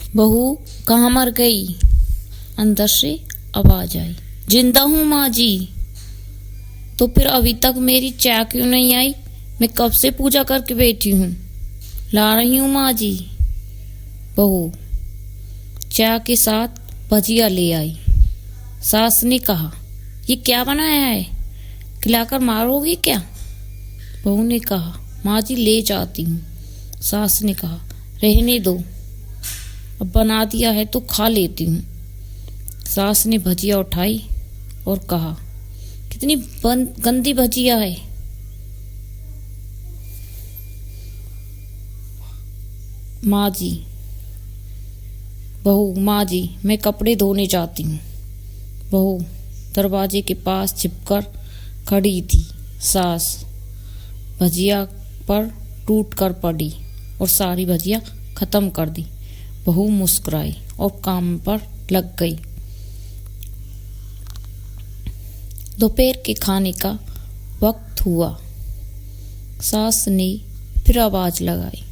बहू कहाँ मर गई? अंदर से आवाज आई। जिंदा हूँ माँ जी। तो फिर अभी तक मेरी चाय क्यों नहीं आई? मैं कब से पूजा करके बैठी हूँ। ला रही हूँ माँ जी। बहू चाय के साथ भजिया ले आई। सास ने कहा, ये क्या बनाया है? खिलाकर मारोगी क्या? बहू ने कहा, माँ जी ले जाती हूँ। सास ने कहा, रहने दो, अब बना दिया है तो खा लेती हूँ। सास ने भजिया उठाई और कहा, कितनी गंदी भजिया है। माँ जी, बहू, माँ जी मैं कपड़े धोने जाती हूँ। बहू दरवाजे के पास छिपकर खड़ी थी। सास भजिया पर टूट कर पड़ी और सारी भजिया खत्म कर दी। बहू मुस्कुराई और काम पर लग गई। दोपहर के खाने का वक्त हुआ। सास ने फिर आवाज लगाई,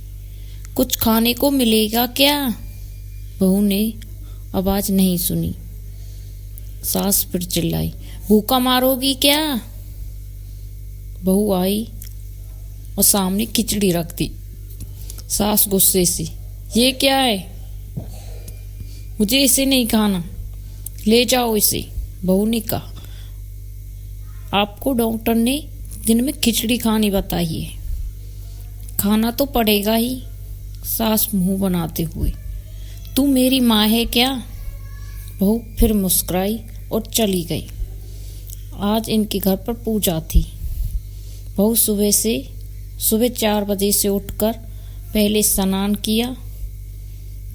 कुछ खाने को मिलेगा क्या? बहू ने आवाज नहीं सुनी। सास फिर चिल्लाई, भूखा मारोगी क्या? बहू आई और सामने खिचड़ी रख दी। सास गुस्से से, ये क्या है? मुझे इसे नहीं खाना, ले जाओ इसे। बहू ने कहा, आपको डॉक्टर ने दिन में खिचड़ी खानी बताई है, खाना तो पड़ेगा ही। सास मुंह बनाते हुए, तू मेरी माँ है क्या? बहू फिर मुस्कुराई और चली गई। आज इनके घर पर पूजा थी। बहू सुबह 4 बजे से उठकर पहले स्नान किया,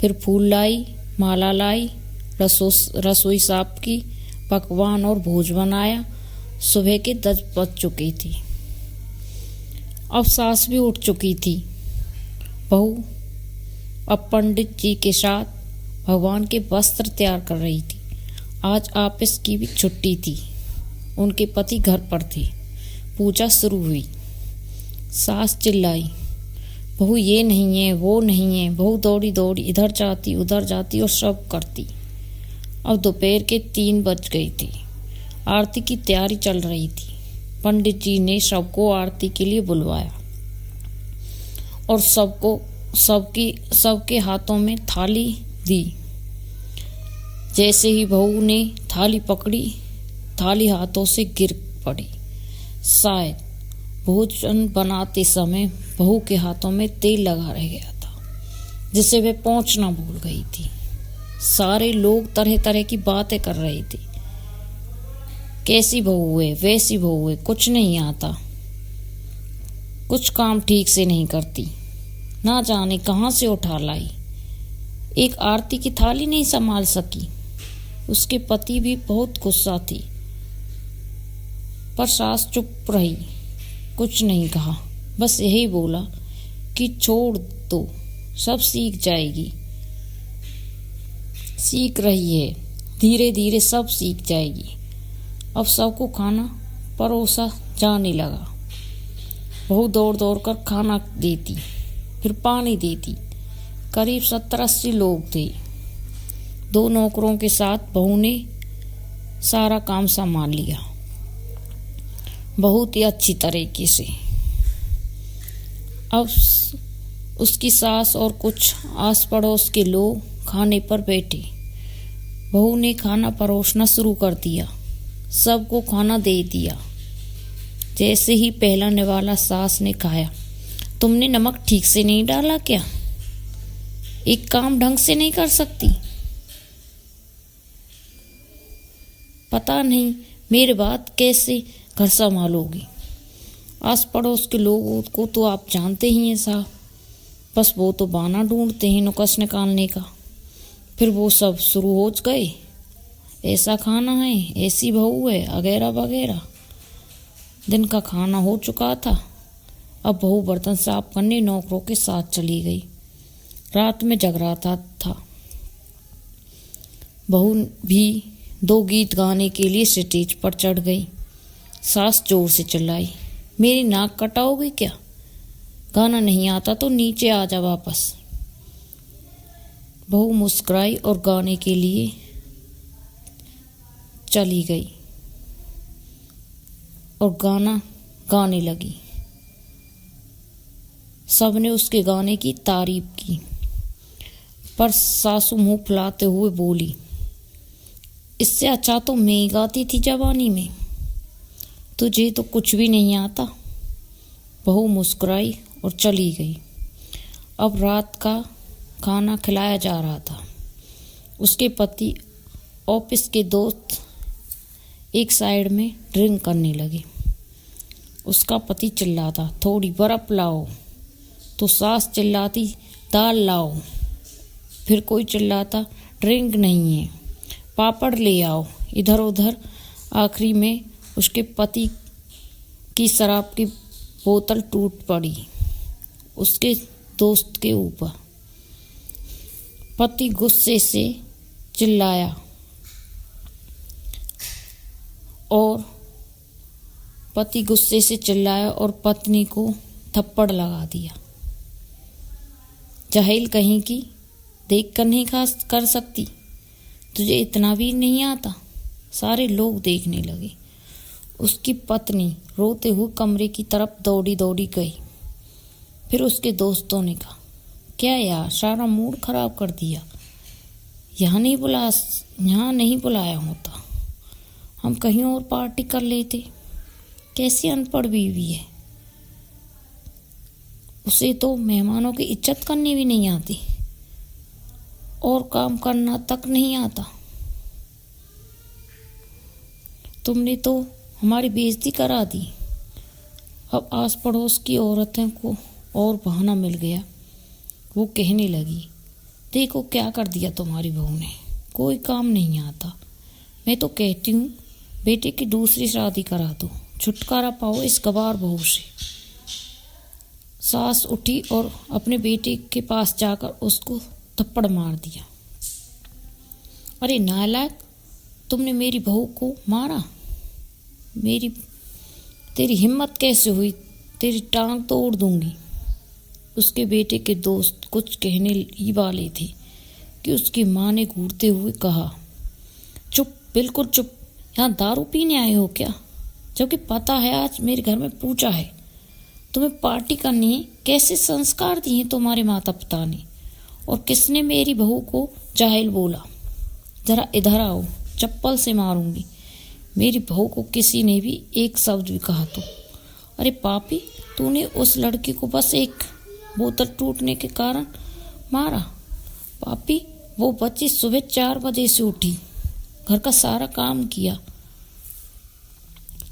फिर फूल लाई, माला लाई, रसोई साफ की, पकवान और भोज बनाया। सुबह के 10 बज चुकी थी। अब सास भी उठ चुकी थी। बहू अब पंडित जी के साथ भगवान के वस्त्र तैयार कर रही थी। आज ऑफिस की भी छुट्टी थी। उनके पति घर पर थे। पूजा शुरू हुई। सास चिल्लाई, बहू ये नहीं है, वो नहीं है। बहू दौड़ी दौड़ी इधर जाती उधर जाती और सब करती। अब दोपहर के 3 बज गई थी। आरती की तैयारी चल रही थी। पंडित जी ने सबको आरती के लिए बुलवाया और सबके हाथों में थाली दी। जैसे ही बहू ने थाली पकड़ी, थाली हाथों से गिर पड़ी। शायद भोजन बनाते समय बहू के हाथों में तेल लगा रह गया था, जिसे वे पोंछना भूल गई थी। सारे लोग तरह तरह की बातें कर रहे थे। कैसी बहू है, वैसी बहू है, कुछ नहीं आता, कुछ काम ठीक से नहीं करती, ना जाने कहाँ से उठा लाई, एक आरती की थाली नहीं संभाल सकी। उसके पति भी बहुत गुस्सा थी, पर सास चुप रही, कुछ नहीं कहा। बस यही बोला कि छोड़ दो, सब सीख जाएगी। सीख रही है, धीरे धीरे सब सीख जाएगी। अब सबको खाना परोसा जाने लगा। बहू दौड़ दौड़ कर खाना देती, फिर पानी देती। करीब 70-80 लोग थे। 2 नौकरों के साथ बहू ने सारा काम संभाल लिया, बहुत ही अच्छी तरीके से। अब उसकी सास और कुछ आस पड़ोस के लोग खाने पर बैठे। बहू ने खाना परोसना शुरू कर दिया, सबको खाना दे दिया। जैसे ही पहला निवाला सास ने खाया, तुमने नमक ठीक से नहीं डाला क्या? एक काम ढंग से नहीं कर सकती? पता नहीं मेरी बात कैसे घर संभालोगी। आस पड़ोस के लोगों को तो आप जानते ही हैं साहब, बस वो तो बहाना ढूंढते हैं नुक्स निकालने का। फिर वो सब शुरू हो गए, ऐसा खाना है, ऐसी बहू है, वगैरह वगैरह। दिन का खाना हो चुका था। अब बहू बर्तन साफ करने नौकरों के साथ चली गई। रात में जगराता था। बहू भी 2 गीत गाने के लिए स्टेज पर चढ़ गई। सास जोर से चिल्लाई, मेरी नाक कटाओगे क्या? गाना नहीं आता तो नीचे आ जा वापस। बहू मुस्कुराई और गाने के लिए चली गई और गाना गाने लगी। सबने उसके गाने की तारीफ की, पर सासू मुंह फुलाते हुए बोली, इससे अच्छा तो मैं ही गाती थी जवानी में, तुझे तो कुछ भी नहीं आता। बहू मुस्कुराई और चली गई। अब रात का खाना खिलाया जा रहा था। उसके पति ऑफिस के दोस्त एक साइड में ड्रिंक करने लगे। उसका पति चिल्लाता, थोड़ी बर्फ लाओ, तो सास चिल्लाती, दाल लाओ। फिर कोई चिल्लाता, ड्रिंक नहीं है, पापड़ ले आओ। इधर उधर आखिरी में उसके पति की शराब की बोतल टूट पड़ी उसके दोस्त के ऊपर। पति गुस्से से चिल्लाया और पत्नी को थप्पड़ लगा दिया। जाहिल कहीं की, देख कर नहीं कर सकती, तुझे इतना भी नहीं आता। सारे लोग देखने लगे। उसकी पत्नी रोते हुए कमरे की तरफ दौड़ी दौड़ी गई। फिर उसके दोस्तों ने कहा, क्या यार, सारा मूड खराब कर दिया। यहाँ नहीं बुलाया होता, हम कहीं और पार्टी कर लेते। कैसी अनपढ़ बीवी है, उसे तो मेहमानों की इज्जत करनी भी नहीं आती और काम करना तक नहीं आता। तुमने तो हमारी बेइज्जती करा दी। अब आस पड़ोस की औरतों को और बहाना मिल गया। वो कहने लगी, देखो क्या कर दिया तुम्हारी बहू ने, कोई काम नहीं आता। मैं तो कहती हूँ बेटे की दूसरी शादी करा दो, छुटकारा पाओ इस गवार बहू से। सास उठी और अपने बेटे के पास जाकर उसको थप्पड़ मार दिया। अरे नालायक, तुमने मेरी बहू को मारा, तेरी हिम्मत कैसे हुई, तेरी टांग तोड़ दूंगी। उसके बेटे के दोस्त कुछ कहने ही वाले थे कि उसकी माँ ने घूरते हुए कहा, चुप, बिल्कुल चुप, यहाँ दारू पीने आए हो क्या? जबकि पता है आज मेरे घर में पूजा है, तुम्हें पार्टी करनी है। कैसे संस्कार दिए तुम्हारे माता पिता ने, और किसने मेरी बहू को जाहिल बोला? जरा इधर आओ, चप्पल से मारूंगी। मेरी बहू को किसी ने भी एक शब्द भी कहा तो। अरे पापी, तूने उस लड़की को बस एक बोतल टूटने के कारण मारा। पापी, वो बच्ची सुबह 4 बजे से उठी, घर का सारा काम किया,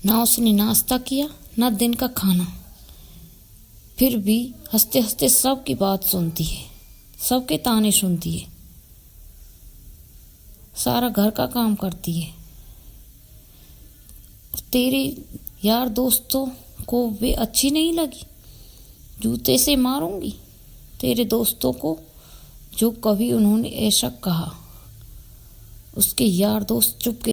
ना उसने नाश्ता किया ना दिन का खाना, फिर भी हंसते हंसते सबकी बात सुनती है, सबके ताने सुनती है, सारा घर का काम करती है। तेरे यार दोस्तों को वे अच्छी नहीं लगी, जूते से मारूंगी तेरे दोस्तों को जो कभी उन्होंने ऐसा कहा। उसके यार दोस्त चुप